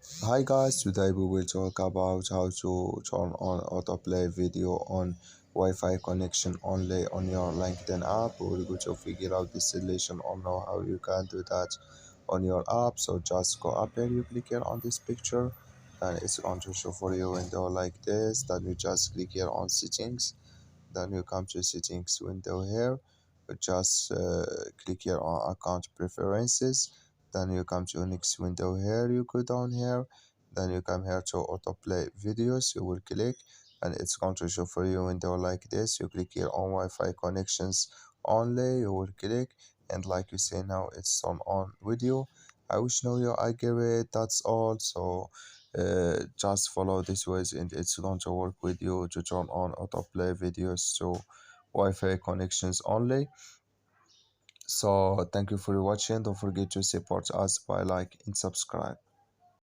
Hi guys, today we will talk about how to turn on autoplay video on Wi-Fi connection only on your LinkedIn app. We're going to figure out the solution or know how you can do that on your app. So just go up here, you click here on this picture, and it's going to show for you window like this. Then you just click here on settings. Then you come to settings window here. You just click here on account preferences. Then you come to next window here. You go down here. Then you come here to autoplay videos. You will click, and it's going to show for you window like this. You click here on Wi-Fi connections only. You will click, and like you say now, it's on video. I wish know you accurate. That's all. So just follow this ways and it's going to work with you to turn on autoplay videos to Wi-Fi connections only. So thank you for watching. Don't forget to support us by like and subscribe.